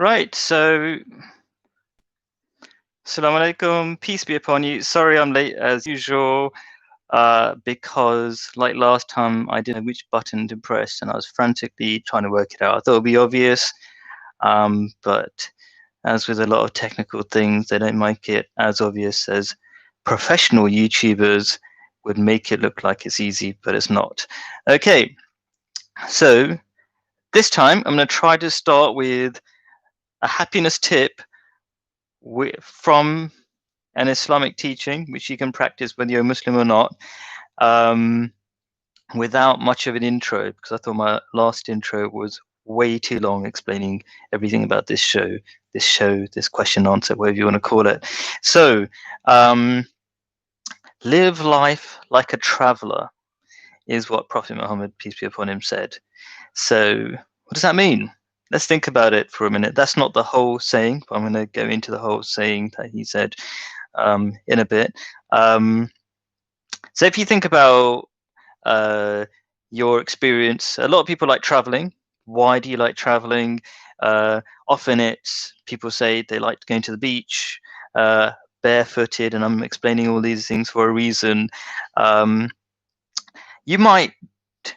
Right, so Assalamu alaikum, peace be upon you. Sorry I'm late as usual, because like last time I didn't know which button to press and I was frantically trying to work it out. I thought it would be obvious, but as with a lot of technical things, they don't make it as obvious as professional YouTubers would make it look like it's easy, but it's not. Okay, so this time I'm going to try to start with a happiness tip from an Islamic teaching, which you can practice whether you're Muslim or not, without much of an intro, because I thought my last intro was way too long explaining everything about this show, this question answer, whatever you want to call it. So, live life like a traveler is what Prophet Muhammad, peace be upon him, said. So, what does that mean? Let's think about it for a minute. That's not the whole saying, but I'm going to go into the whole saying that he said in a bit. So if you think about your experience, a lot of people like traveling. Why do you like traveling? Often it's people say they like going to the beach barefooted, and I'm explaining all these things for a reason. You might,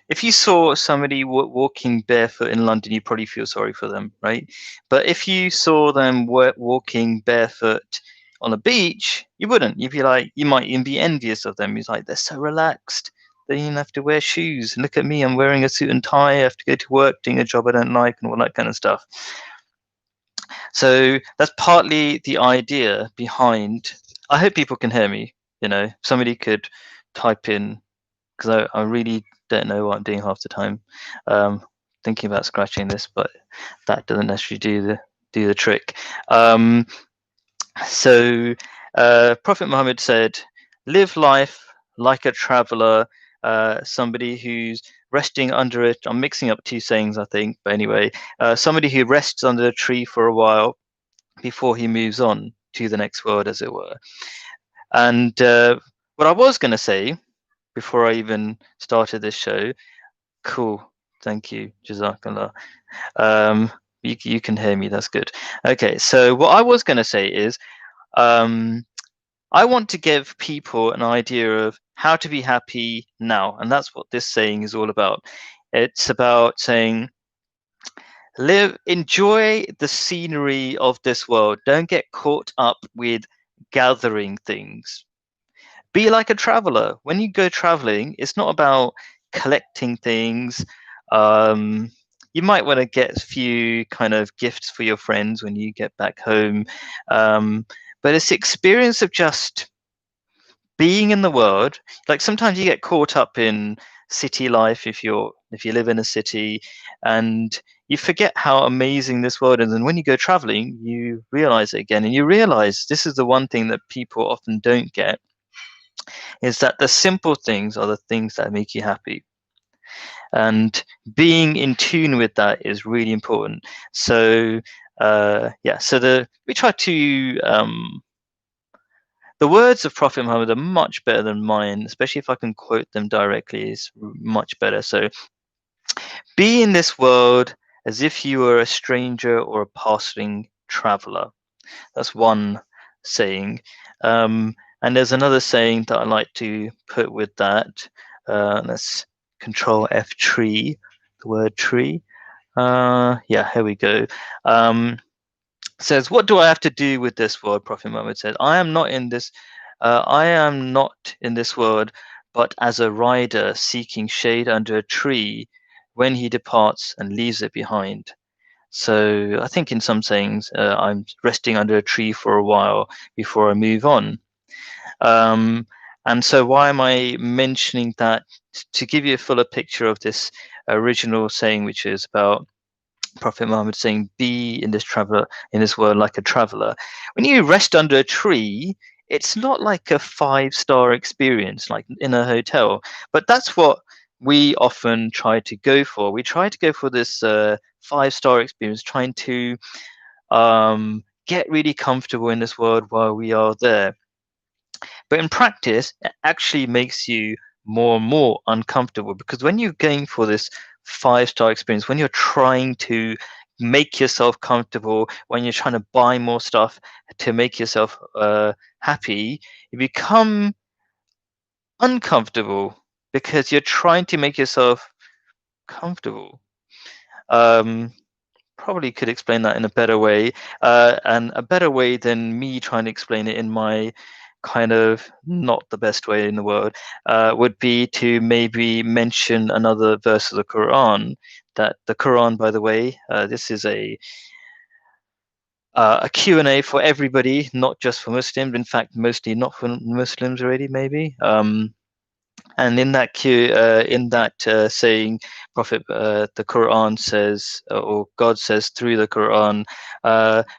if you saw somebody walking barefoot in London, you probably feel sorry for them, right? But if you saw them walking barefoot on a beach, you wouldn't. You'd be like, you might even be envious of them. You're like, they're so relaxed. They don't even have to wear shoes. Look at me, I'm wearing a suit and tie. I have to go to work, doing a job I don't like, and all that kind of stuff. So that's partly the idea behind. I hope people can hear me. You know, somebody could type in, because I really don't know what I'm doing half the time. Thinking about scratching this, but that doesn't necessarily do the trick. So Prophet Muhammad said, live life like a traveler, somebody who's resting under it. I'm mixing up two sayings, I think, but anyway, somebody who rests under a tree for a while before he moves on to the next world, as it were. And what I was going to say before I even started this show, cool, thank you, Jazakallah. You can hear me, that's good. Okay, so what I was going to say is, I want to give people an idea of how to be happy now, and that's what this saying is all about. It's about saying, enjoy the scenery of this world. Don't get caught up with gathering things. Be like a traveler. When you go traveling, it's not about collecting things. You might want to get a few kind of gifts for your friends when you get back home. But it's the experience of just being in the world. Like sometimes you get caught up in city life if you live in a city, and you forget how amazing this world is. And when you go traveling, you realize it again, and you realize this is the one thing that people often don't get, is that the simple things are the things that make you happy. And being in tune with that is really important. So we try to the words of Prophet Muhammad are much better than mine, especially if I can quote them directly, is much better. So be in this world as if you were a stranger or a passing traveler. That's one saying. And there's another saying that I like to put with that. Let's Control F tree, the word tree. Here we go. Says, what do I have to do with this world? Prophet Muhammad said, I am not in this world, but as a rider seeking shade under a tree when he departs and leaves it behind. So I think in some sayings, I'm resting under a tree for a while before I move on. And so why am I mentioning that? To give you a fuller picture of this original saying, which is about Prophet Muhammad saying, be in this world like a traveler. When you rest under a tree, it's not like a 5-star experience like in a hotel, but that's what we often try to go for. We try to go for this 5-star experience, trying to get really comfortable in this world while we are there. But in practice, it actually makes you more and more uncomfortable, because when you're going for this 5-star experience, when you're trying to make yourself comfortable, when you're trying to buy more stuff to make yourself happy, you become uncomfortable because you're trying to make yourself comfortable. Um, Probably could explain that in a better way, and a better way than me trying to explain it in my kind of not the best way in the world, would be to maybe mention another verse of the Quran. That the Quran, by the way, this is a Q&A for everybody, not just for Muslims. In fact, mostly not for Muslims already, maybe. And in that saying, Prophet, the Quran says, or God says through the Quran,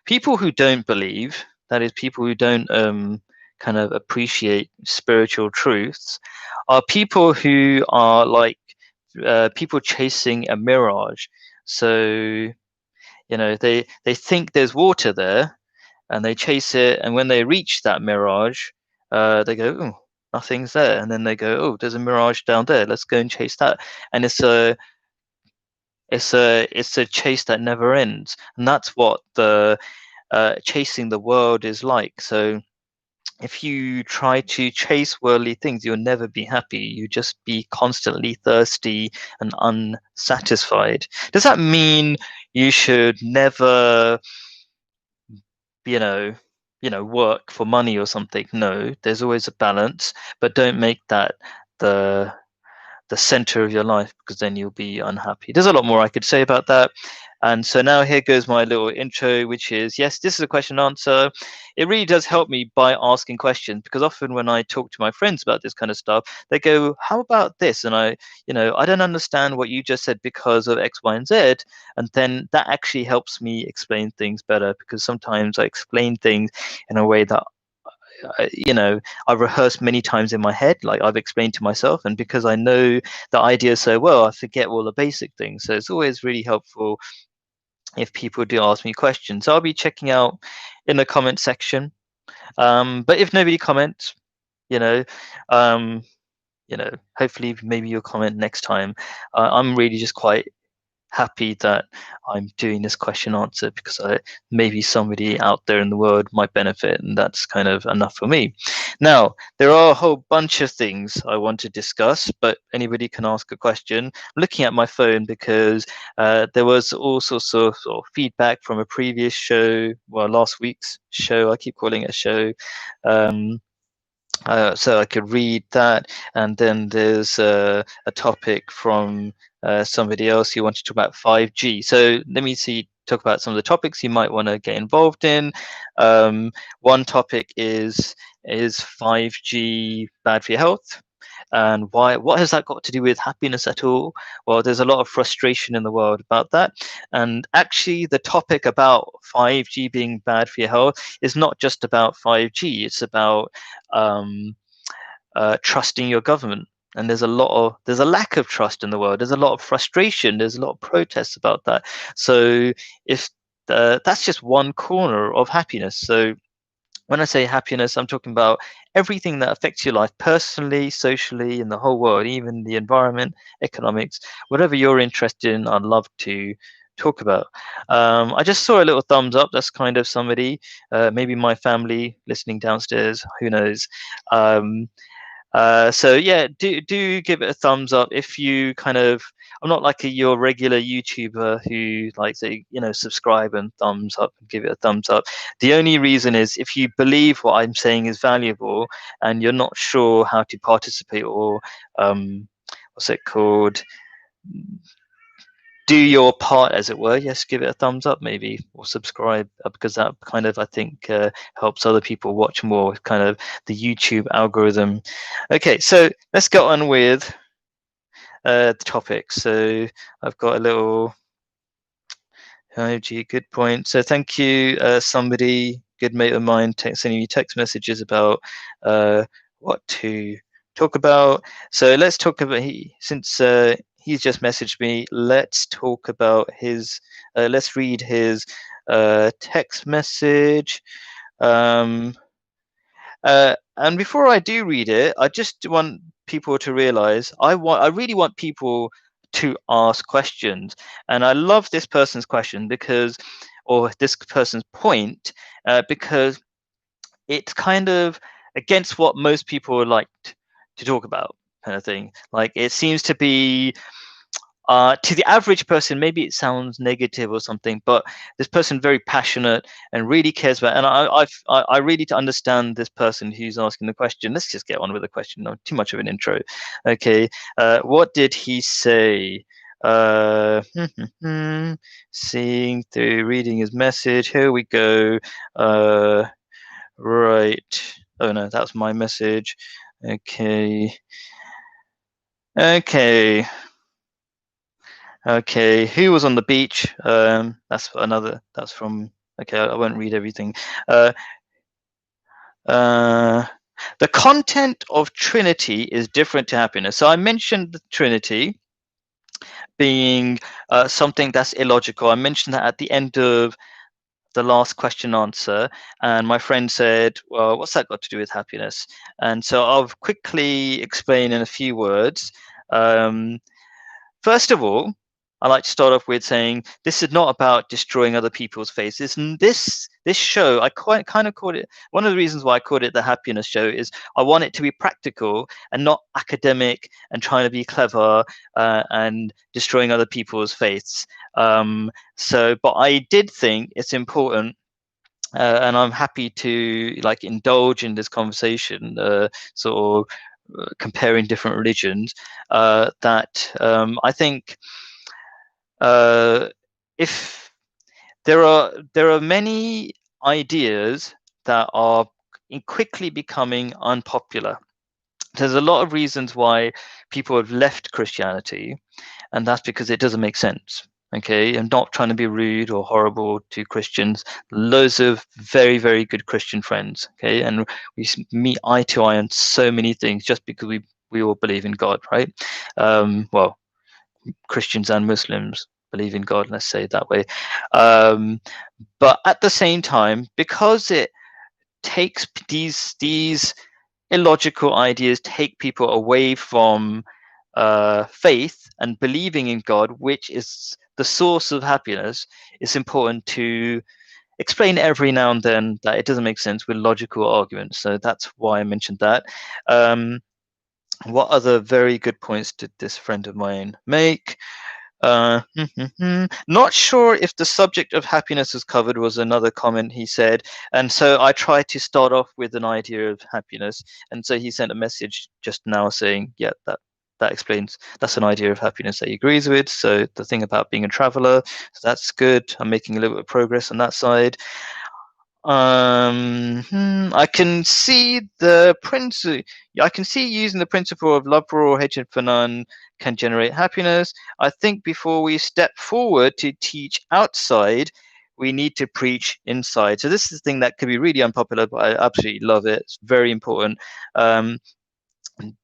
people who don't believe, that is, people who don't kind of appreciate spiritual truths, are people who are like people chasing a mirage. So, they think there's water there, and they chase it, and when they reach that mirage, they go, "Oh, nothing's there," and then they go, "Oh, there's a mirage down there. Let's go and chase that." And it's a chase that never ends, and that's what the chasing the world is like. So if you try to chase worldly things, you'll never be happy. You just be constantly thirsty and unsatisfied. Does that mean you should never you know work for money or something? No, there's always a balance, but don't make that the center of your life, because then you'll be unhappy. There's a lot more I could say about that. And so now here goes my little intro, which is, yes, this is a question and answer. It really does help me by asking questions, because often when I talk to my friends about this kind of stuff, they go, "How about this?" And I don't understand what you just said because of X, Y, and Z. And then that actually helps me explain things better, because sometimes I explain things in a way that I've rehearsed many times in my head, like I've explained to myself, and because I know the idea so well, I forget all the basic things. So it's always really helpful if people do ask me questions. So I'll be checking out in the comment section. But if nobody comments, you know, um, hopefully maybe you'll comment next time. I'm really just quite happy that I'm doing this question answer, because maybe somebody out there in the world might benefit, and that's kind of enough for me. Now, there are a whole bunch of things I want to discuss, but anybody can ask a question. I'm looking at my phone because there was all sorts of feedback from a previous show, well, last week's show. I keep calling it a show. So I could read that, and then there's a topic from somebody else who wanted to talk about 5G. So let me talk about some of the topics you might want to get involved in. One topic is 5G bad for your health? And why? What has that got to do with happiness at all? Well, there's a lot of frustration in the world about that. And actually, the topic about 5G being bad for your health is not just about 5G. It's about trusting your government. And there's a lack of trust in the world. There's a lot of frustration. There's a lot of protests about that. So if that's just one corner of happiness. So when I say happiness, I'm talking about everything that affects your life personally, socially, in the whole world, even the environment, economics, whatever you're interested in, I'd love to talk about. I just saw a little thumbs up. That's kind of somebody, maybe my family listening downstairs, who knows. So yeah, do give it a thumbs up if you kind of. I'm not like your regular YouTuber who like say subscribe and thumbs up and give it a thumbs up. The only reason is if you believe what I'm saying is valuable and you're not sure how to participate, or what's it called, do your part, as it were. Yes, give it a thumbs up maybe, or subscribe, because that kind of, I think, helps other people watch more, kind of the YouTube algorithm. Okay, so let's get on with the topic. So I've got a little, oh gee, good point. So thank you, somebody, good mate of mine, sending me text messages about what to talk about. So let's talk about, since he's just messaged me, let's talk about his, let's read his text message. And before I do read it, I just want people to realize I really want people to ask questions. And I love this person's question because, or this person's point, because it's kind of against what most people like to talk about, kind of thing. Like it seems to be to the average person, maybe it sounds negative or something, but this person very passionate and really cares about. And I really to understand this person who's asking the question. Let's just get on with the question. Not too much of an intro. Okay, what did he say? Seeing through, reading his message. Here we go. Right. Oh no, that's my message. Okay. Okay. Okay, who was on the beach? That's another. That's from. Okay, I won't read everything. Uh, the content of Trinity is different to happiness. So I mentioned the Trinity being something that's illogical. I mentioned that at the end of the last question answer, and my friend said, "Well, what's that got to do with happiness?" And so I'll quickly explain in a few words. First of all, I like to start off with saying this is not about destroying other people's faces. And this show, I quite kind of called it, one of the reasons why I called it the happiness show is I want it to be practical and not academic and trying to be clever and destroying other people's faiths. But I did think it's important, and I'm happy to like indulge in this conversation, sort of comparing different religions. That I think if there are many ideas that are quickly becoming unpopular. There's a lot of reasons why people have left Christianity, and that's because it doesn't make sense. Okay, I'm not trying to be rude or horrible to Christians. Loads of very, very good Christian friends. Okay, and we meet eye to eye on so many things just because we all believe in God, right? Well, Christians and Muslims believe in God, let's say it that way. But at the same time, because it takes these illogical ideas take people away from faith and believing in God, which is the source of happiness, it's important to explain every now and then that it doesn't make sense with logical arguments. So that's why I mentioned that. What other very good points did this friend of mine make? Not sure if the subject of happiness was covered, was another comment he said. And so I tried to start off with an idea of happiness. And so he sent a message just now saying, yeah, that explains, that's an idea of happiness that he agrees with. So the thing about being a traveler, so that's good. I'm making a little bit of progress on that side. I can see the principle. I can see using the principle of love for all, hatred for none can generate happiness. I think before we step forward to teach outside, we need to preach inside. So this is the thing that could be really unpopular, but I absolutely love it. It's very important.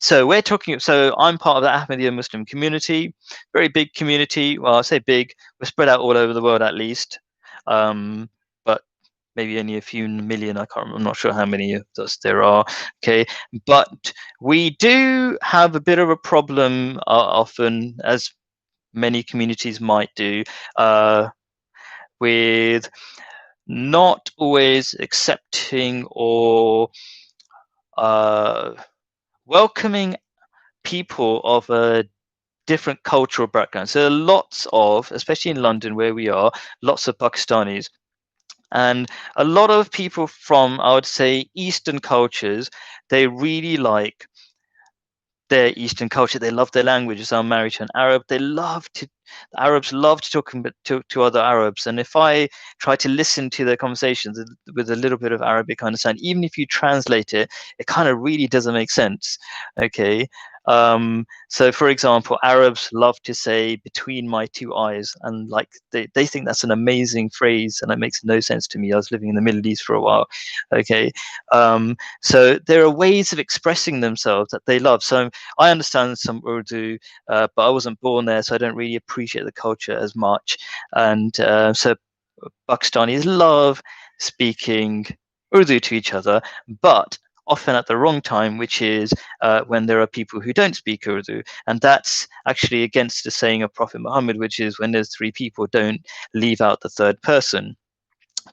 So we're talking. So I'm part of the Ahmadiyya Muslim community, very big community. Well, I say big. We're spread out all over the world, at least. But maybe only a few million. I'm not sure how many of us there are. Okay, but we do have a bit of a problem often, as many communities might do, with not always accepting or welcoming people of a different cultural background. So lots of, especially in London where we are, lots of Pakistanis. And a lot of people from, I would say, Eastern cultures, they really like their Eastern culture. They love their languages. I'm married to an Arab. The Arabs love to talk to other Arabs. And if I try to listen to their conversations with a little bit of Arabic, I understand. Even if you translate it, it kind of really doesn't make sense. Okay. So for example, Arabs love to say between my two eyes, and like they think that's an amazing phrase, and it makes no sense to me. I was living in the Middle East for a while. Okay. So there are ways of expressing themselves that they love. So I understand some Urdu, but I wasn't born there, so I don't really appreciate the culture as much. And so Pakistanis love speaking Urdu to each other, but often at the wrong time, which is when there are people who don't speak Urdu. And that's actually against the saying of Prophet Muhammad, which is when there's three people, don't leave out the third person.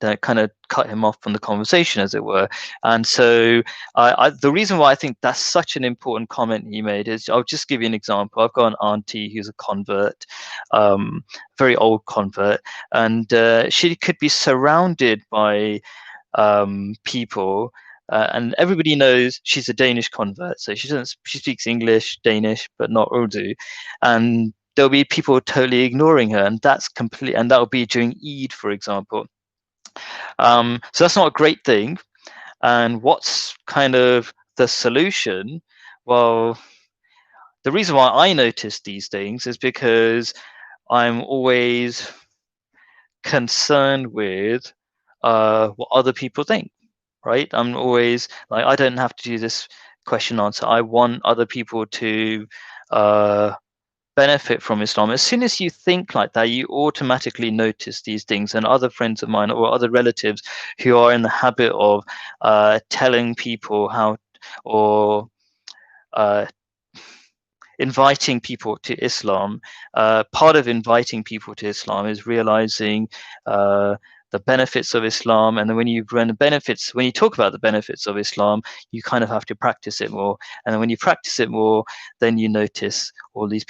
That kind of cut him off from the conversation, as it were. And so the reason why I think that's such an important comment he made is, I'll just give you an example. I've got an auntie who's a convert, very old convert, and she could be surrounded by people, and everybody knows she's a Danish convert, so she speaks English, Danish, but not Urdu, and there'll be people totally ignoring her, and that'll be during Eid, for example. So that's not a great thing. And what's kind of the solution? Well, the reason why I notice these things is because I'm always concerned with what other people think, right? I'm always like, I don't have to do this question answer. I want other people to benefit from Islam. As soon as you think like that, you automatically notice these things. And other friends of mine or other relatives who are in the habit of telling people how, or uh, inviting people to Islam, part of inviting people to Islam is realizing the benefits of Islam, and then when you talk about the benefits of Islam, you kind of have to practice it more. And then when you practice it more, then you notice all these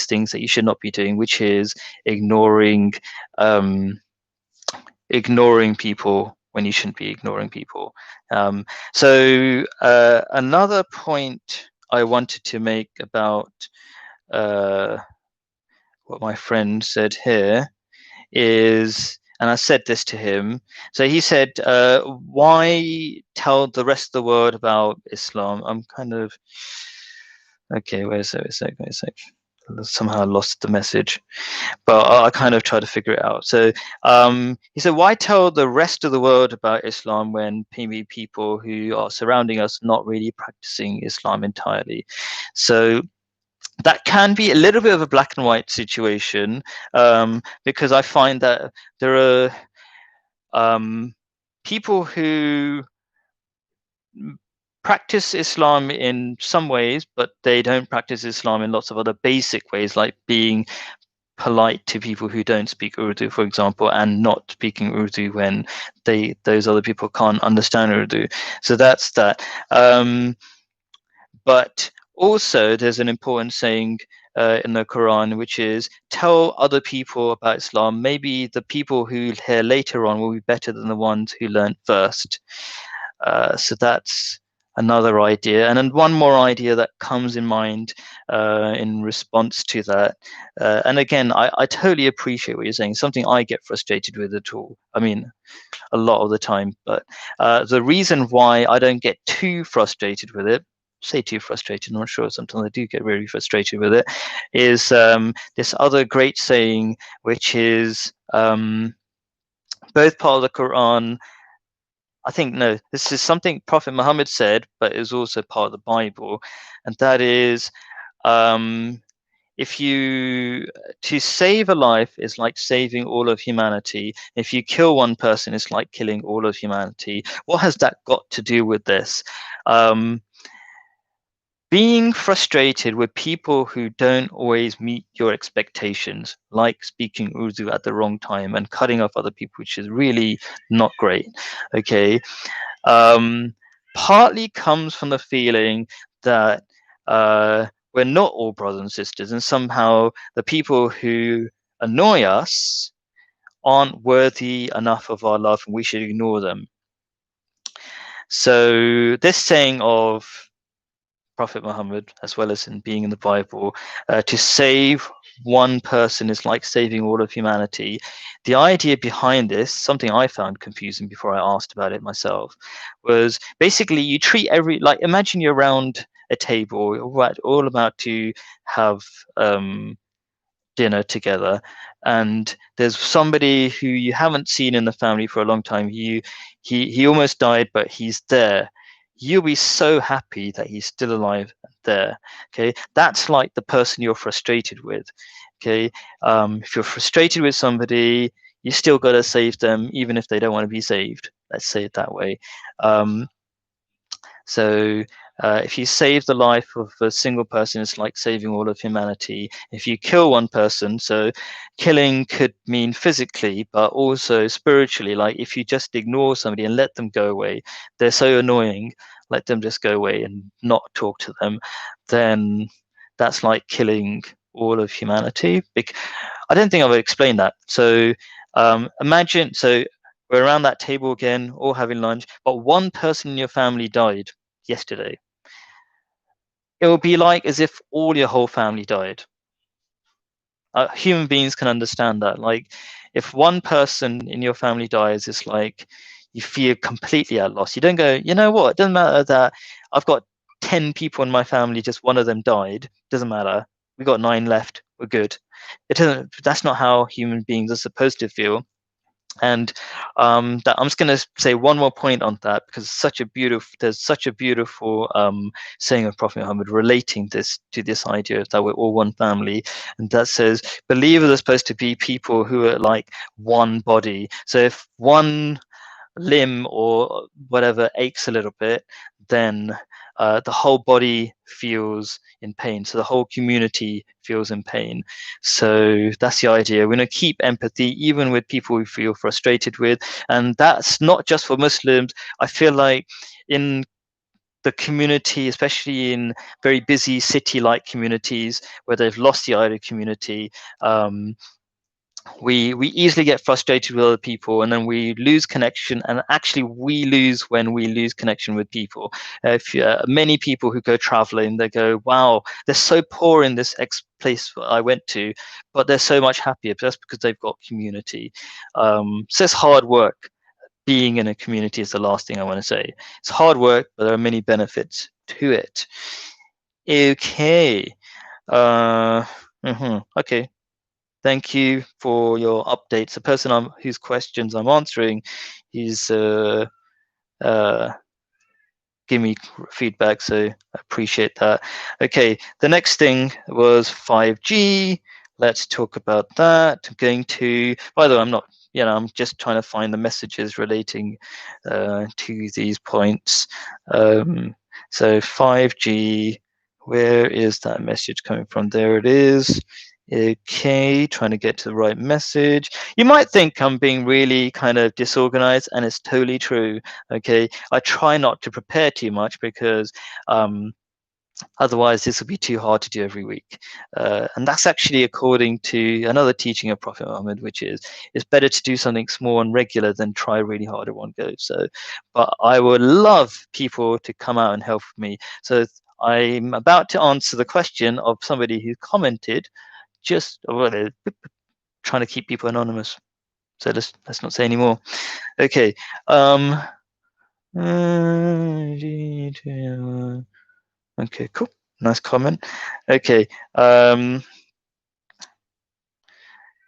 things that you should not be doing, which is ignoring people when you shouldn't be ignoring people. So another point I wanted to make about what my friend said here is, and I said this to him. So he said, why tell the rest of the world about Islam? I'm kind of, okay, wait a sec. Somehow I lost the message, but I kind of try to figure it out. So he said, why tell the rest of the world about Islam when maybe people who are surrounding us not really practicing Islam entirely? So that can be a little bit of a black and white situation, because I find that there are people who practice Islam in some ways, but they don't practice Islam in lots of other basic ways, like being polite to people who don't speak Urdu, for example, and not speaking Urdu when those other people can't understand Urdu. So that's that. But also, there's an important saying in the Quran, which is, tell other people about Islam. Maybe the people who hear later on will be better than the ones who learned first. So that's another idea. And then one more idea that comes in mind in response to that. And again, I totally appreciate what you're saying. Something I get frustrated with at all. I mean, a lot of the time. But the reason why I don't get too frustrated with it, say too frustrated, I'm not sure, sometimes I do get really frustrated with it, is this other great saying, which is both part of the Quran. I think, no, this is something Prophet Muhammad said, but it was also part of the Bible. And that is, to save a life is like saving all of humanity. If you kill one person, it's like killing all of humanity. What has that got to do with this? Being frustrated with people who don't always meet your expectations, like speaking Urdu at the wrong time and cutting off other people, which is really not great. Okay. Partly comes from the feeling that we're not all brothers and sisters, and somehow the people who annoy us aren't worthy enough of our love and we should ignore them. So this saying of Prophet Muhammad, as well as in being in the Bible, to save one person is like saving all of humanity. The idea behind this, something I found confusing before I asked about it myself, was basically you treat imagine you're around a table, you're all about to have dinner together, and there's somebody who you haven't seen in the family for a long time. He almost died, but he's there. You'll be so happy that he's still alive there. Okay, that's like the person you're frustrated with. Okay, if you're frustrated with somebody, you still got to save them, even if they don't want to be saved. Let's say it that way. So if you save the life of a single person, it's like saving all of humanity. If you kill one person, so killing could mean physically, but also spiritually. Like if you just ignore somebody and let them go away, they're so annoying, let them just go away and not talk to them, then that's like killing all of humanity. I don't think I would explain that. So imagine, so we're around that table again, all having lunch, but one person in your family died yesterday. It will be like as if all your whole family died. Human beings can understand that. Like, if one person in your family dies, it's like you feel completely at loss. You don't go, you know what? It doesn't matter that I've got 10 people in my family, just one of them died. Doesn't matter. We got 9 left. We're good. It doesn't. That's not how human beings are supposed to feel. And that I'm just going to say one more point on that, because there's such a beautiful saying of Prophet Muhammad relating this to this idea that we're all one family, and that says believers are supposed to be people who are like one body. So if one limb or whatever aches a little bit, then the whole body feels in pain. So the whole community feels in pain. So that's the idea. We're going to keep empathy even with people we feel frustrated with. And that's not just for Muslims. I feel like in the community, especially in very busy city-like communities where they've lost the idea of community, we easily get frustrated with other people, and then we lose connection. And actually we lose when we lose connection with people. If many people who go traveling, they go, wow, they're so poor in this place I went to, but they're so much happier. That's because they've got community. So it's hard work. Being in a community is the last thing I want to say. It's hard work, but there are many benefits to it. Okay. Okay. Thank you for your updates. The person whose questions I'm answering, he's give me feedback, so I appreciate that. Okay, the next thing was 5G. Let's talk about that. I'm going to, by the way, I'm just trying to find the messages relating to these points. So 5G, where is that message coming from? There it is. Okay, trying to get to the right message. You might think I'm being really kind of disorganized, and it's totally true. Okay, I try not to prepare too much because otherwise this will be too hard to do every week. And that's actually according to another teaching of Prophet Muhammad, which is it's better to do something small and regular than try really hard at one go. So, but I would love people to come out and help me. So I'm about to answer the question of somebody who commented, trying to keep people anonymous. So let's not say any more. Okay. Okay, cool. Nice comment. Okay.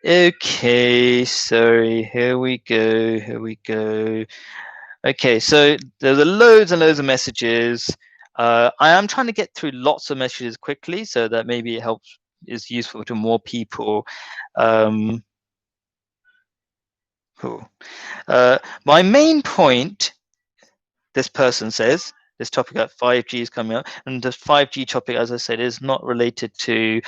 Okay, sorry. Here we go. Here we go. Okay, so there's loads and loads of messages. I am trying to get through lots of messages quickly so that maybe it is useful to more people. Cool. My main point, this person says, this topic at 5G is coming up, and the 5G topic, as I said, is not related to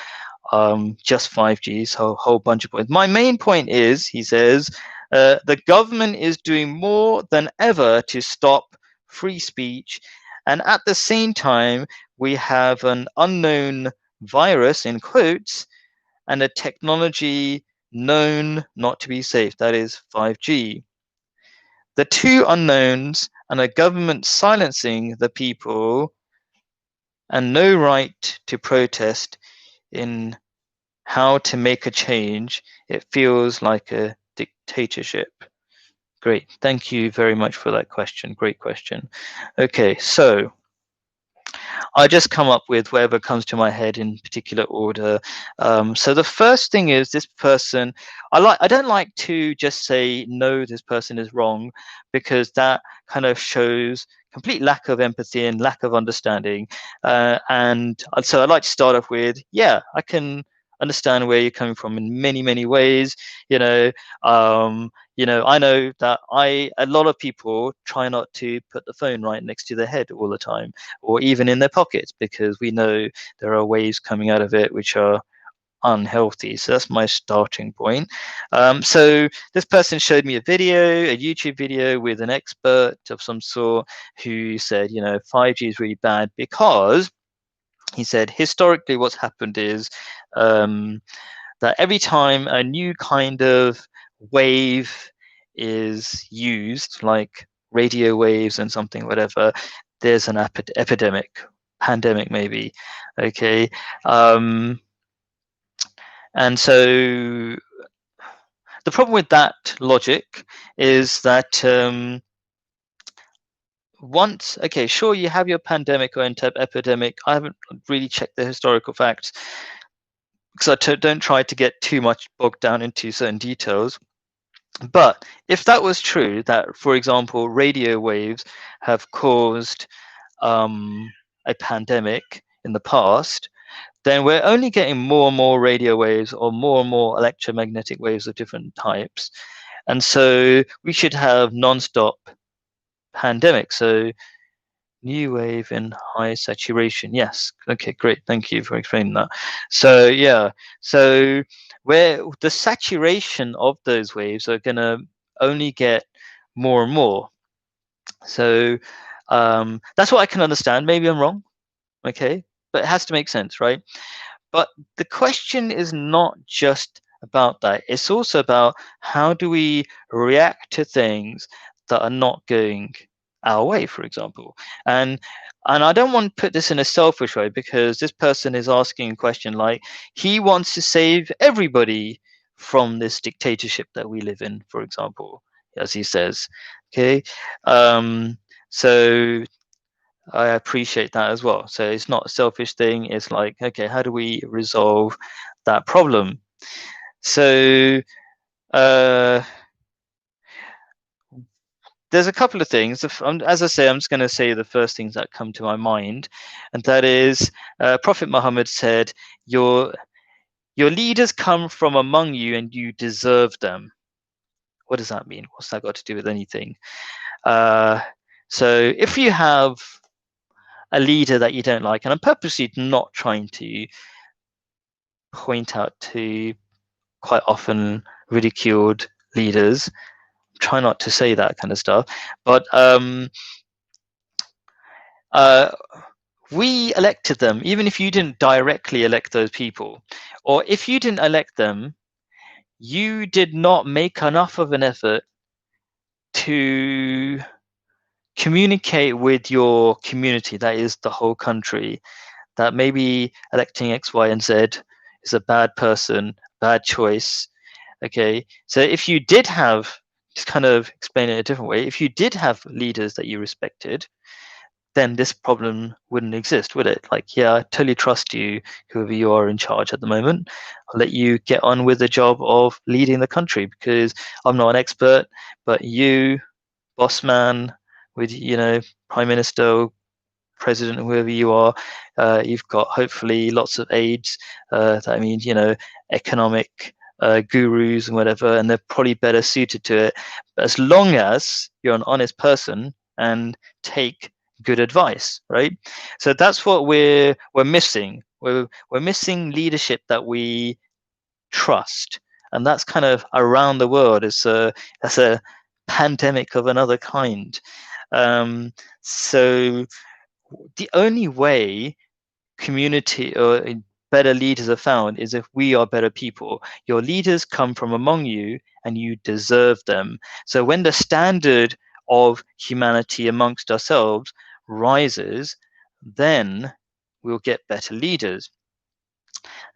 just 5G, so a whole bunch of points. My main point is, he says, the government is doing more than ever to stop free speech, and at the same time, we have an unknown virus, in quotes, and a technology known not to be safe, that is 5G. The two unknowns and a government silencing the people and no right to protest in how to make a change, it feels like a dictatorship. Great. Thank you very much for that question. Great question. Okay, so I just come up with whatever comes to my head in particular order. So the first thing is this person. I don't like to just say no, this person is wrong, because that kind of shows complete lack of empathy and lack of understanding. And so I'd like to start off with, yeah, I can understand where you're coming from in many ways. You know, I know that a lot of people try not to put the phone right next to their head all the time, or even in their pockets, because we know there are waves coming out of it which are unhealthy. So that's my starting point. So this person showed me a YouTube video with an expert of some sort, who said, 5G is really bad because he said historically what's happened is that every time a new kind of wave is used, like radio waves and something, whatever, there's an epidemic, pandemic maybe. Okay. And so the problem with that logic is that once, okay, sure, you have your pandemic or epidemic. I haven't really checked the historical facts because I don't try to get too much bogged down into certain details. But if that was true, that, for example, radio waves have caused a pandemic in the past, then we're only getting more and more radio waves or more electromagnetic waves of different types. And so we should have non-stop pandemic. So new wave in high saturation. Yes. Okay, great. Thank you for explaining that. So yeah, so where the saturation of those waves are going to only get more and more. So that's what I can understand. Maybe I'm wrong. Okay, but it has to make sense, right? But the question is not just about that. It's also about how do we react to things that are not going our way, for example. And I don't want to put this in a selfish way, because this person is asking a question like he wants to save everybody from this dictatorship that we live in, for example, as he says. Okay. So I appreciate that as well. So it's not a selfish thing. It's like, okay, how do we resolve that problem? So there's a couple of things. As I say, I'm just going to say the first things that come to my mind, and that is, Prophet Muhammad said, "Your leaders come from among you, and you deserve them." What does that mean? What's that got to do with anything? So if you have a leader that you don't like, and I'm purposely not trying to point out to quite often ridiculed leaders, try not to say that kind of stuff, but we elected them. Even if you didn't directly elect those people, or if you didn't elect them, you did not make enough of an effort to communicate with your community, that is the whole country, that maybe electing X, Y, and Z is a bad person, bad choice. Okay, so if you did have, just kind of explain it a different way, if you did have leaders that you respected, then this problem wouldn't exist, would it? Like, yeah, I totally trust you, whoever you are in charge at the moment. I'll let you get on with the job of leading the country, because I'm not an expert, but you, boss man, with, prime minister, president, whoever you are, you've got hopefully lots of aides. That means, economic gurus and whatever, and they're probably better suited to it. But as long as you're an honest person and take good advice, right? So that's what we're missing. We're missing leadership that we trust, and that's kind of around the world. That's a pandemic of another kind. So the only way community or better leaders are found is if we are better people. Your leaders come from among you, and you deserve them. So when the standard of humanity amongst ourselves rises, then we'll get better leaders.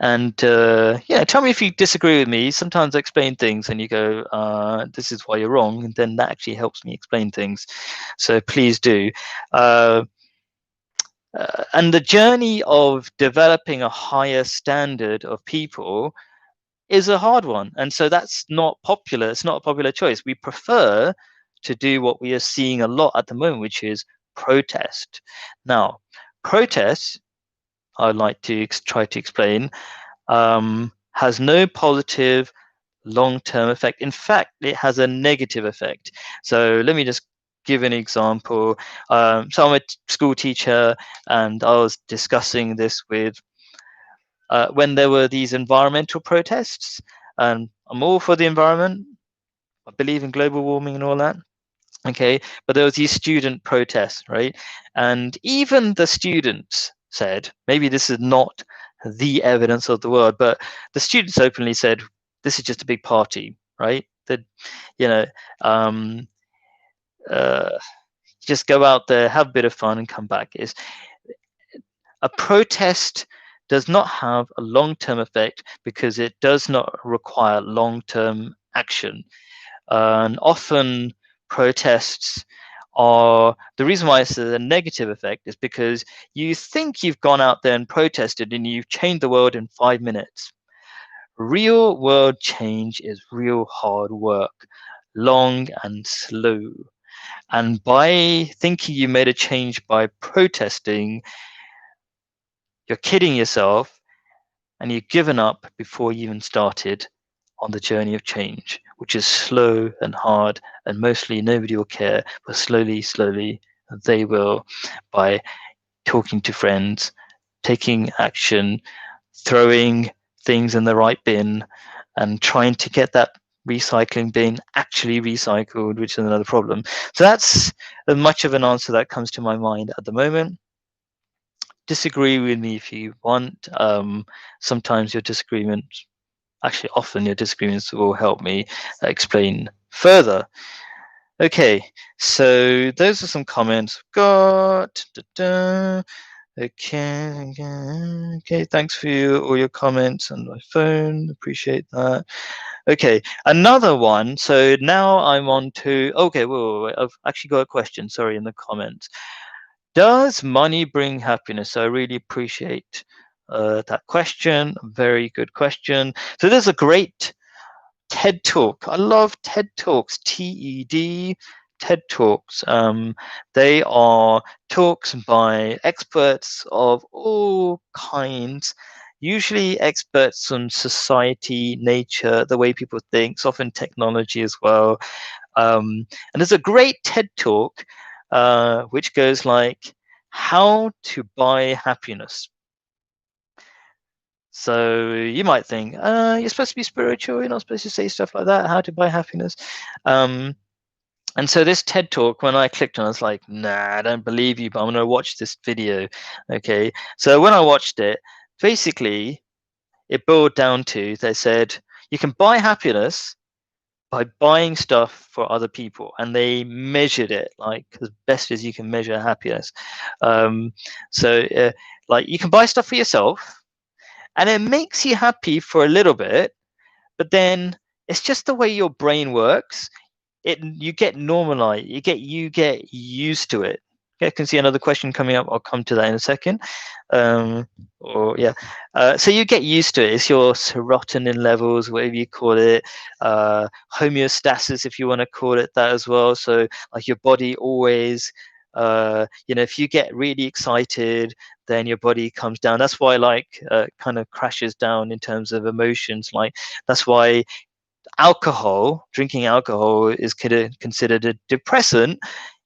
And yeah, tell me if you disagree with me. Sometimes I explain things and you go, this is why you're wrong, and then that actually helps me explain things. So please do. And the journey of developing a higher standard of people is a hard one. And so that's not popular. It's not a popular choice. We prefer to do what we are seeing a lot at the moment, which is protest. Now, protest, I'd like to try to explain, has no positive long-term effect. In fact, it has a negative effect. So let me just give an example. So I'm a school teacher, and I was discussing this with when there were these environmental protests, and I'm all for the environment. I believe in global warming and all that. Okay, but there was these student protests, right? And even the students said, maybe this is not the evidence of the world, but the students openly said, this is just a big party, right? That, you know, um, uh, just go out there, have a bit of fun, and come back. Is a protest does not have a long-term effect because it does not require long-term action. And often protests are the reason why it's a negative effect is because you think you've gone out there and protested and you've changed the world in 5 minutes. Real world change is real hard work, long and slow. And by thinking you made a change by protesting, you're kidding yourself, and you've given up before you even started on the journey of change, which is slow and hard, and mostly nobody will care, but slowly, slowly they will, by talking to friends, taking action, throwing things in the right bin, and trying to get that recycling bin actually recycled, which is another problem. So that's as much of an answer that comes to my mind at the moment. Disagree with me if you want. Sometimes your disagreements, actually often your disagreements will help me explain further. Okay, so those are some comments we've got. Okay, okay, thanks for all your comments on my phone. Appreciate that. Okay, another one. So now I'm on to, okay, wait. I've actually got a question, sorry, in the comments. Does money bring happiness? I really appreciate that question. Very good question. So there's a great TED Talk. I love TED Talks, TED, TED Talks. They are talks by experts of all kinds, usually experts on society, nature, the way people think, often technology as well. And there's a great TED Talk which goes like, how to buy happiness. So you might think, you're supposed to be spiritual, you're not supposed to say stuff like that, how to buy happiness. And so this TED Talk, when I clicked on it, I was like, nah, I don't believe you, but I'm going to watch this video. Okay. So when I watched it, basically, it boiled down to, they said, you can buy happiness by buying stuff for other people, and they measured it like as best as you can measure happiness. So like you can buy stuff for yourself, and it makes you happy for a little bit, but then it's just the way your brain works. You get normalized, you get used to it. I can see another question coming up. I'll come to that in a second. Or yeah, so you get used to it. It's your serotonin levels, whatever you call it, homeostasis, if you want to call it that as well. So like your body always, if you get really excited, then your body comes down. That's why like kind of crashes down in terms of emotions. Like that's why drinking alcohol is considered a depressant,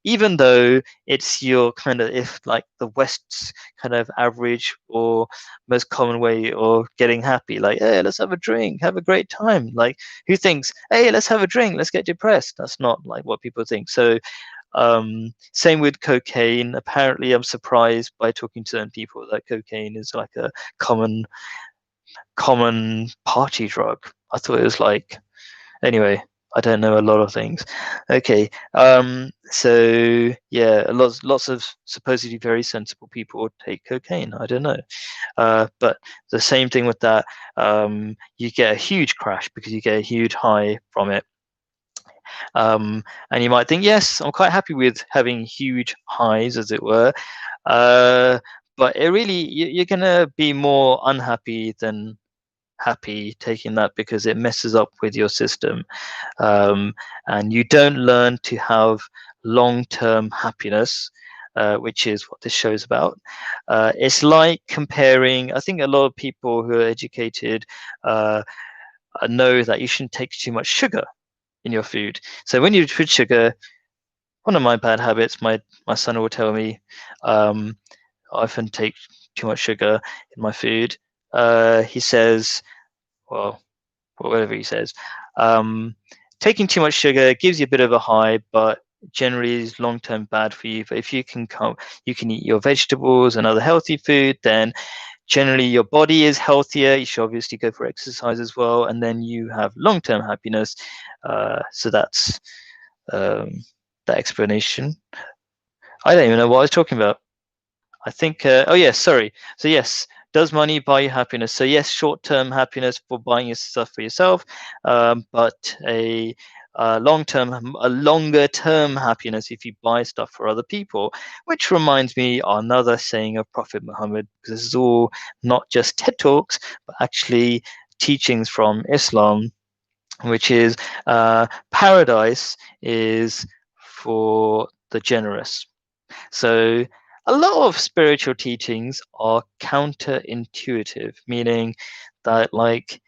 even though it's your kind of, if like the West's kind of average or most common way of getting happy, like, hey, let's have a drink, have a great time. Like, who thinks, hey, let's have a drink, let's get depressed? That's not like what people think. So same with cocaine. Apparently, I'm surprised by talking to certain people that cocaine is like a common party drug. I thought it was like, anyway, I don't know a lot of things. Okay, so yeah, lots of supposedly very sensible people take cocaine. I don't know, but the same thing with that. You get a huge crash because you get a huge high from it. And you might think, yes, I'm quite happy with having huge highs, as it were. But it really, you're gonna be more unhappy than happy taking that because it messes up with your system, and you don't learn to have long-term happiness, which is what this show is about. It's like comparing, I think a lot of people who are educated know that you shouldn't take too much sugar in your food. So when you put sugar, one of my bad habits, my son will tell me, I often take too much sugar in my food. He says, well, whatever he says, taking too much sugar gives you a bit of a high, but generally is long term bad for you. But if you can eat your vegetables and other healthy food, then generally your body is healthier. You should obviously go for exercise as well, and then you have long term happiness. So that's um, that explanation. I don't even know what I was talking about. I think, oh yes, sorry. So yes, does money buy you happiness? So yes, short-term happiness for buying your stuff for yourself, but a longer-term happiness if you buy stuff for other people. Which reminds me another saying of Prophet Muhammad, because this is all not just TED Talks, but actually teachings from Islam, which is paradise is for the generous. So a lot of spiritual teachings are counterintuitive, meaning that like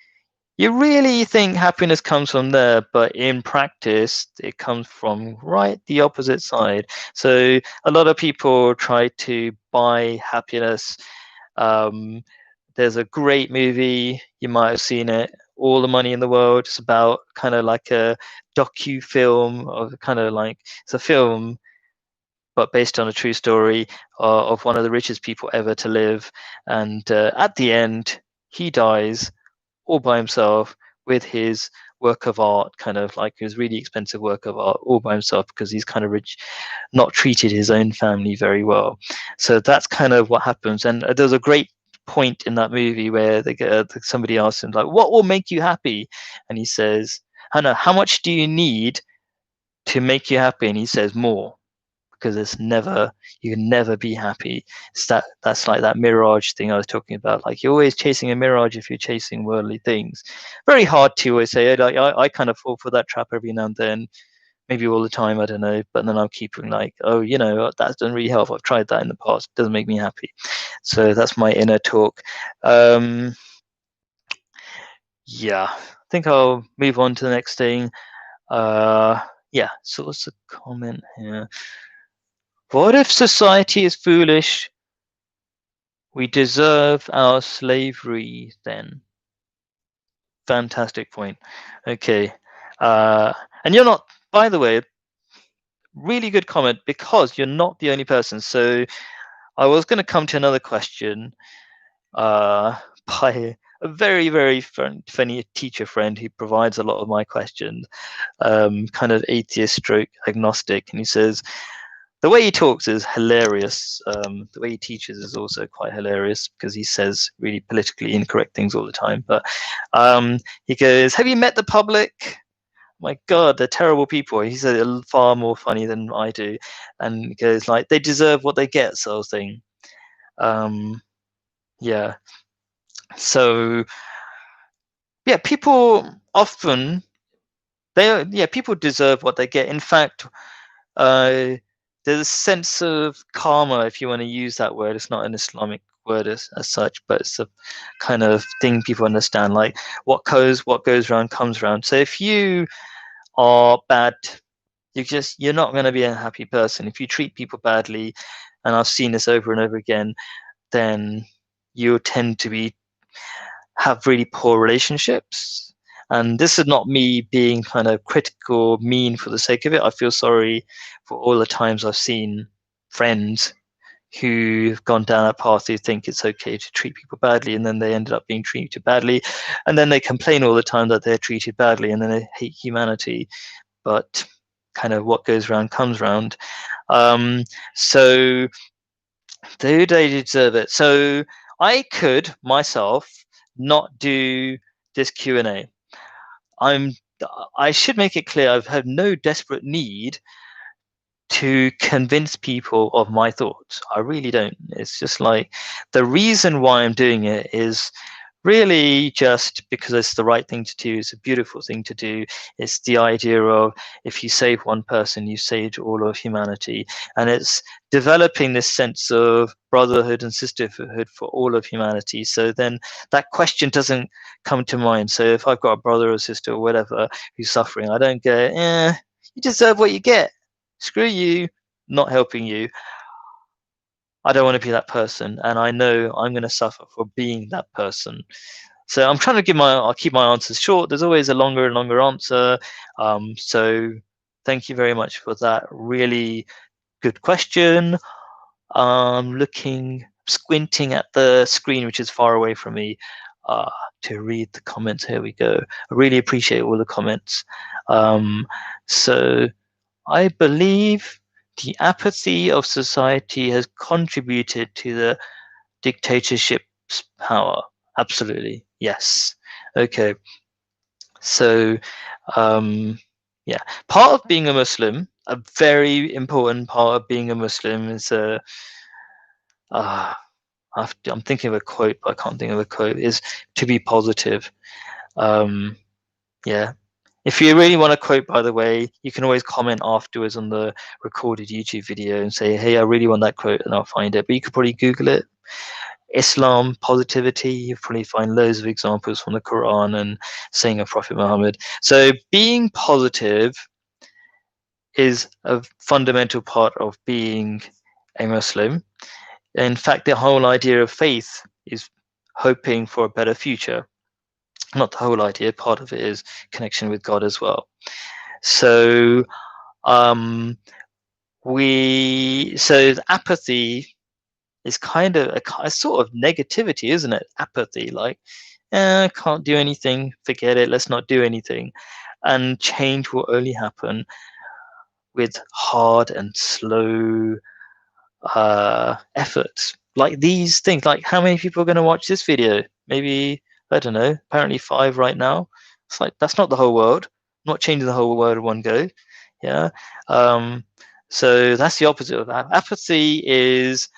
you really think happiness comes from there, but in practice it comes from right the opposite side. So a lot of people try to buy happiness. There's a great movie, you might have seen it, All the Money in the World. It's about kind of like a docu-film, of kind of like it's a film but based on a true story of one of the richest people ever to live. And at the end, he dies all by himself with his work of art, kind of like his really expensive work of art, all by himself because he's kind of rich, not treated his own family very well. So that's kind of what happens. And there's a great point in that movie where somebody asks him like, "What will make you happy?" And he says, "Hannah, how much do you need to make you happy?" And he says, "More." Because you can never be happy. That's like that mirage thing I was talking about. Like you're always chasing a mirage if you're chasing worldly things. Very hard to always say. Like I kind of fall for that trap every now and then, maybe all the time, I don't know. But then I'm keeping like, oh, that doesn't really help. I've tried that in the past. It doesn't make me happy. So that's my inner talk. Yeah, I think I'll move on to the next thing. Yeah, so what's the comment here? What if society is foolish? We deserve our slavery then. Fantastic point. Okay. And you're not, by the way, really good comment because you're not the only person. So I was going to come to another question by a very, very funny teacher friend who provides a lot of my questions, kind of atheist stroke agnostic. And he says, the way he talks is hilarious. The way he teaches is also quite hilarious because he says really politically incorrect things all the time. But he goes, "Have you met the public? My God, they're terrible people." He said it far more funny than I do, and he goes like, "They deserve what they get," sort of thing. Yeah. So yeah, people often people deserve what they get. In fact, there's a sense of karma, if you want to use that word. It's not an Islamic word as such, but it's a kind of thing people understand. Like what goes around comes around. So if you are bad, you're not going to be a happy person. If you treat people badly, and I've seen this over and over again, then you tend to have really poor relationships. And this is not me being kind of critical, mean for the sake of it. I feel sorry for all the times I've seen friends who've gone down that path who think it's okay to treat people badly, and then they ended up being treated badly, and then they complain all the time that they're treated badly, and then they hate humanity. But kind of what goes around comes around. So do they deserve it? So I could myself not do this Q&A. I should make it clear I've had no desperate need to convince people of my thoughts. I really don't. It's just like the reason why I'm doing it is really just because it's the right thing to do, it's a beautiful thing to do. It's the idea of if you save one person, you saved all of humanity. And it's developing this sense of brotherhood and sisterhood for all of humanity. So then that question doesn't come to mind. So if I've got a brother or sister or whatever who's suffering, I don't go, you deserve what you get. Screw you, not helping you. I don't want to be that person, and I know I'm going to suffer for being that person. So I'm trying to I'll keep my answers short. There's always a longer and longer answer. So thank you very much for that really good question. Squinting at the screen, which is far away from me, to read the comments. Here we go. I really appreciate all the comments. So I believe the apathy of society has contributed to the dictatorship's power. Absolutely. Yes. Okay. So, yeah, part of being a Muslim, a very important part of being a Muslim is I'm thinking of a quote, but I can't think of a quote, is to be positive. Yeah. If you really want a quote, by the way, you can always comment afterwards on the recorded YouTube video and say, hey, I really want that quote, and I'll find it. But you could probably Google it. Islam, positivity, you probably find loads of examples from the Quran and saying of Prophet Muhammad. So being positive is a fundamental part of being a Muslim. In fact, the whole idea of faith is hoping for a better future. Not the whole idea, part of it is connection with God as well. So apathy is kind of a sort of negativity, isn't it? Apathy, like, can't do anything, forget it, let's not do anything. And change will only happen with hard and slow efforts. Like these things, like how many people are going to watch this video? Maybe, I don't know, apparently 5 right now. It's like, that's not the whole world. I'm not changing the whole world in one go. Yeah. So that's the opposite of that. Apathy is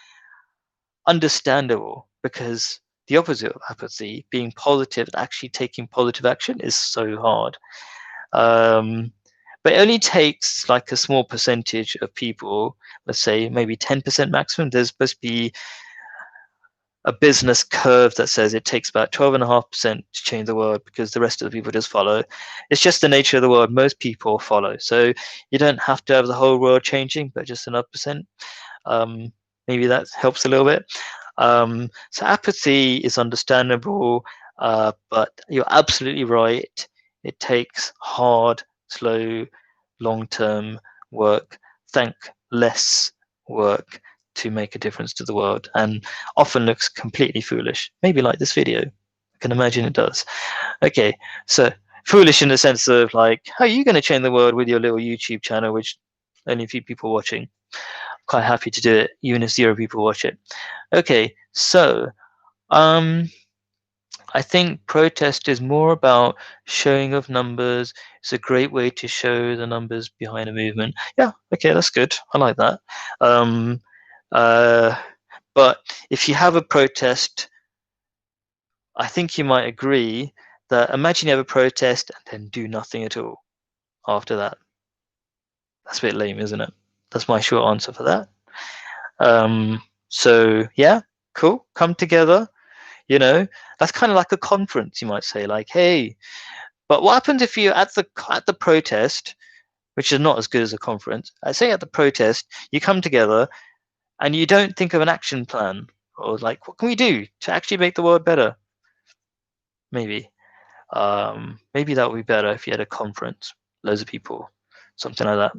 understandable because the opposite of apathy, being positive and actually taking positive action, is so hard. But it only takes like a small percentage of people, let's say maybe 10% maximum. There's supposed to be a business curve that says it takes about 12.5% to change the world because the rest of the people just follow. It's just the nature of the world. Most people follow. So you don't have to have the whole world changing, but just enough percent. Maybe that helps a little bit. So apathy is understandable, but you're absolutely right. It takes hard, slow, long-term work, thankless work to make a difference to the world, and often looks completely foolish. Maybe like this video. I can imagine it does. Okay, so foolish in the sense of like, how are you going to change the world with your little YouTube channel, which only a few people watching? Quite happy to do it, even if 0 people watch it. Okay, so I think protest is more about showing of numbers. It's a great way to show the numbers behind a movement. Yeah, okay, that's good. I like that. But if you have a protest, I think you might agree that imagine you have a protest and then do nothing at all after that. That's a bit lame, isn't it? That's my short answer for that. So yeah, cool. Come together. That's kind of like a conference, you might say. Like, hey, but what happens if you at the protest, which is not as good as a conference? I say at the protest, you come together and you don't think of an action plan or like, what can we do to actually make the world better? Maybe that would be better if you had a conference, loads of people, something like that,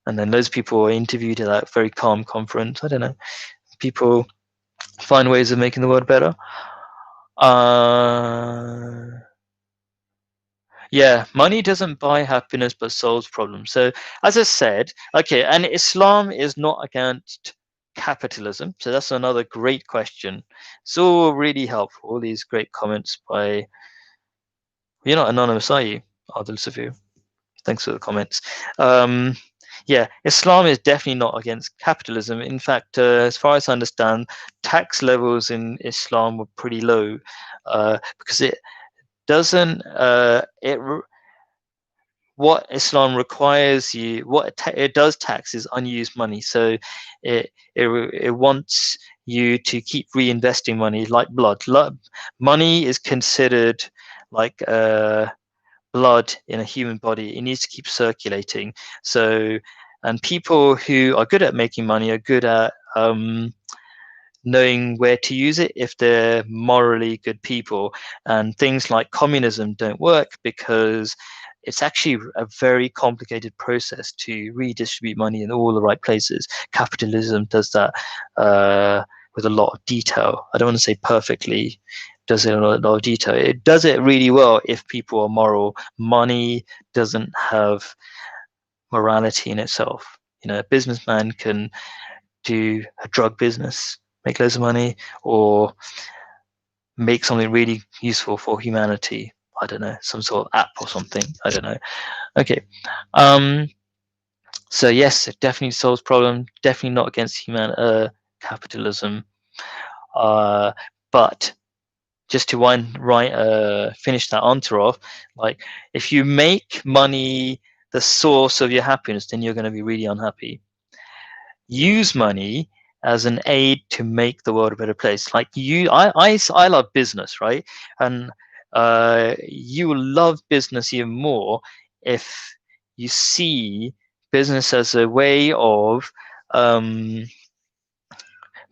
and then loads of people are interviewed at that very calm conference. I don't know. People find ways of making the world better. Yeah, money doesn't buy happiness but solves problems. So as I said, okay, and Islam is not against capitalism. So that's another great question. It's all really helpful. All these great comments by, you're not anonymous, are you, Adil Safir? Thanks for the comments. Yeah, Islam is definitely not against capitalism. In fact, as far as I understand, tax levels in Islam were pretty low, because it doesn't what Islam requires you, what it does tax is unused money. So it wants you to keep reinvesting money like blood. Money is considered like blood in a human body. It needs to keep circulating. So, and people who are good at making money are good at knowing where to use it if they're morally good people. And things like communism don't work because it's actually a very complicated process to redistribute money in all the right places. Capitalism does that with a lot of detail. I don't want to say perfectly, does it in a lot of detail. It does it really well if people are moral. Money doesn't have morality in itself. You know, a businessman can do a drug business, make loads of money, or make something really useful for humanity. I don't know, some sort of app or something. I don't know. Okay. Um, so yes, it definitely solves problem. Definitely not against capitalism. Uh, but just to finish that answer off, like if you make money the source of your happiness, then you're going to be really unhappy. Use money as an aid to make the world a better place. Like I love business, right? And you will love business even more if you see business as a way of um,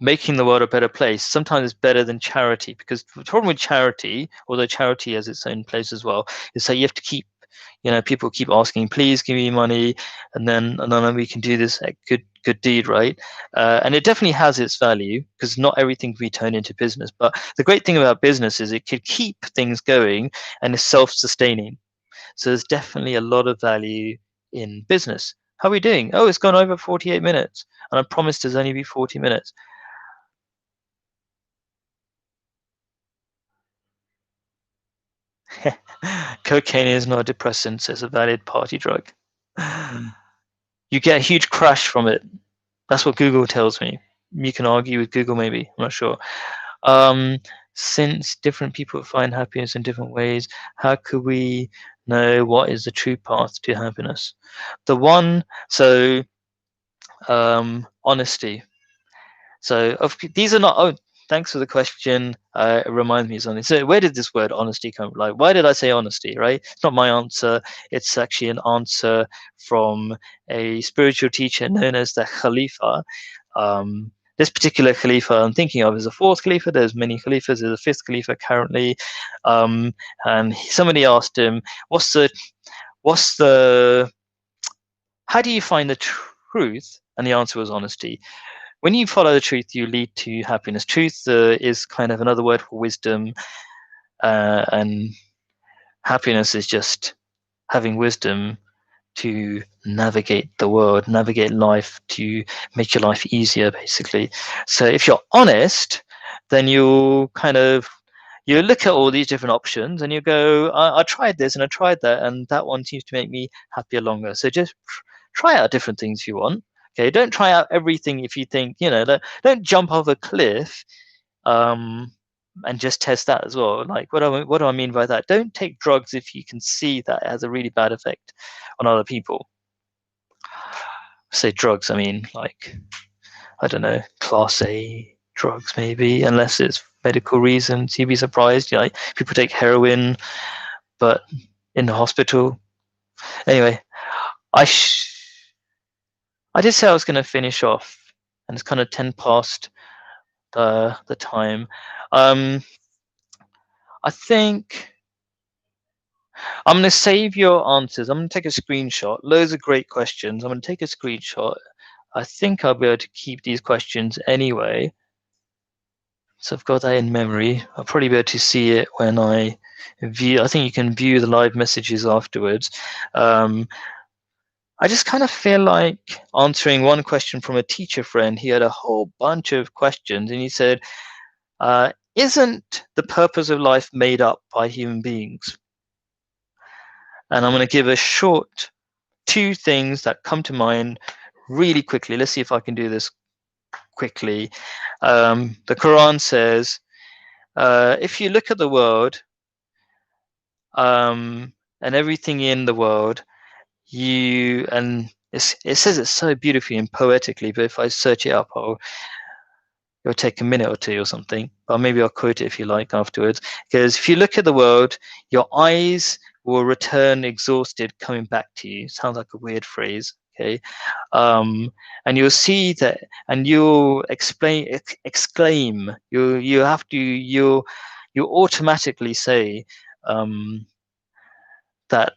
making the world a better place. Sometimes it's better than charity, because the problem with charity, although charity has its own place as well, is that you have to keep, people keep asking, please give me money, and then we can do this good deed, right? And it definitely has its value, because not everything can be turned into business. But the great thing about business is it could keep things going and is self-sustaining. So there's definitely a lot of value in business. How are we doing? Oh, it's gone over 48 minutes, and I promised there's only be 40 minutes. Cocaine is not a depressant, it's a valid party drug. You get a huge crash from it. That's what Google tells me. You can argue with Google, maybe. I'm not sure. Um, since different people find happiness in different ways, how could we know what is the true path to happiness? The one, so honesty. So these are not. Oh, thanks for the question. It reminds me of something. So where did this word honesty come from? Like, why did I say honesty? Right? It's not my answer. It's actually an answer from a spiritual teacher known as the Khalifa. This particular Khalifa I'm thinking of is the fourth Khalifa. There's many Khalifas. There's a fifth Khalifa currently. And somebody asked him, what's the, how do you find the truth? And the answer was honesty. When you follow the truth, you lead to happiness. Truth is kind of another word for wisdom, and happiness is just having wisdom to navigate the world, navigate life, to make your life easier, basically. So if you're honest, then you look at all these different options and you go, I tried this and I tried that, and that one seems to make me happier longer. So just try out different things if you want. Okay, don't try out everything if you think, don't jump off a cliff, um, and just test that as well. Like, what do I mean by that? Don't take drugs if you can see that it has a really bad effect on other people. Say drugs, I mean, like, I don't know, class A drugs maybe, unless it's medical reasons. You'd be surprised, people take heroin, but in the hospital. Anyway, I I did say I was going to finish off, and it's kind of 10 past the time. Um, I think I'm going to save your answers. I'm going to take a screenshot. Loads of great questions. I'm going to take a screenshot. I think I'll be able to keep these questions anyway. So I've got that in memory. I'll probably be able to see it when I view. I think you can view the live messages afterwards. I just kind of feel like answering one question from a teacher friend. He had a whole bunch of questions, and he said, isn't the purpose of life made up by human beings? And I'm going to give a short two things that come to mind really quickly. Let's see if I can do this quickly. The Quran says, if you look at the world and everything in the world, it says it so beautifully and poetically, but if I search it up, it'll take a minute or two or something. But maybe I'll quote it if you like afterwards. Because if you look at the world, your eyes will return exhausted, coming back to you. Sounds like a weird phrase. Okay. And you'll see that, and you'll exclaim. You automatically say that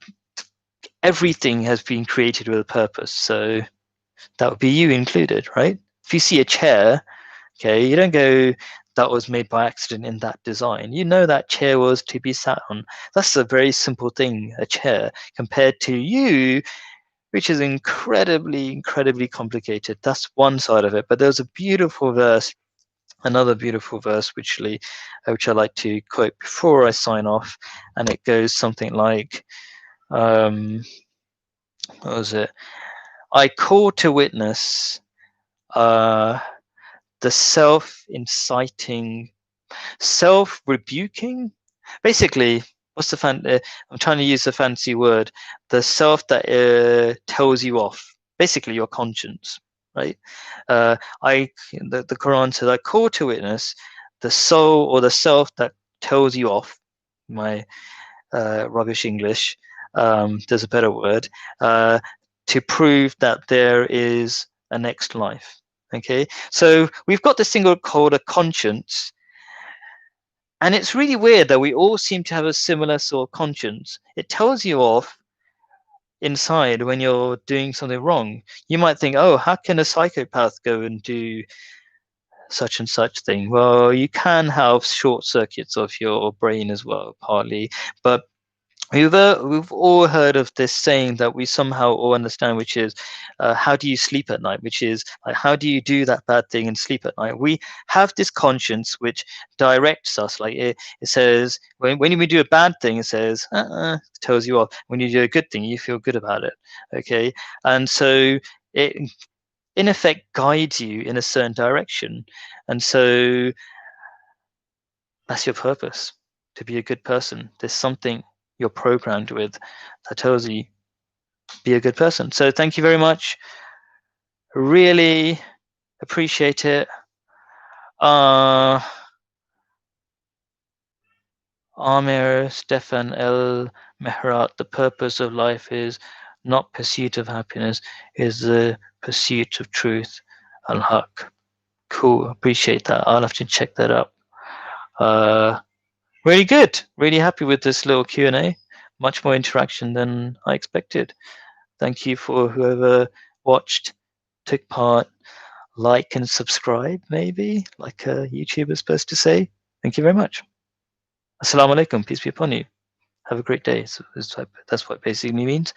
everything has been created with a purpose. So that would be you included, right? If you see a chair, okay, you don't go, that was made by accident in that design. You know that chair was to be sat on. That's a very simple thing, a chair, compared to you, which is incredibly, incredibly complicated. That's one side of it. But there's a beautiful verse, another beautiful verse, which I like to quote before I sign off, and it goes something like, what was it? I call to witness the self-inciting, self-rebuking. Basically, what's the I'm trying to use the fancy word. The self that tells you off. Basically, your conscience, right? The Quran says, "I call to witness the soul or the self that tells you off." My rubbish English. There's a better word. To prove that there is a next life. Okay, so we've got this thing called a conscience, and it's really weird that we all seem to have a similar sort of conscience. It tells you off inside when you're doing something wrong. You might think, oh, how can a psychopath go and do such and such thing? Well, you can have short circuits of your brain as well, partly, but we've all heard of this saying that we somehow all understand, which is, how do you sleep at night? Which is, like, how do you do that bad thing and sleep at night? We have this conscience which directs us. Like it says, when we do a bad thing, it says, tells you off. When you do a good thing, you feel good about it. Okay, and so it, in effect, guides you in a certain direction, and so that's your purpose, to be a good person. There's something you're programmed with that tells you be a good person. So thank you very much. Really appreciate it. Amir Stefan El Mehrat, the purpose of life is not pursuit of happiness, is the pursuit of truth. Al-Haq. Cool, appreciate that. I'll have to check that up. Really good. Really happy with this little Q&A. Much more interaction than I expected. Thank you for whoever watched, took part, like and subscribe, maybe, like a YouTuber is supposed to say. Thank you very much. Assalamu alaikum, peace be upon you. Have a great day. So that's what basically means.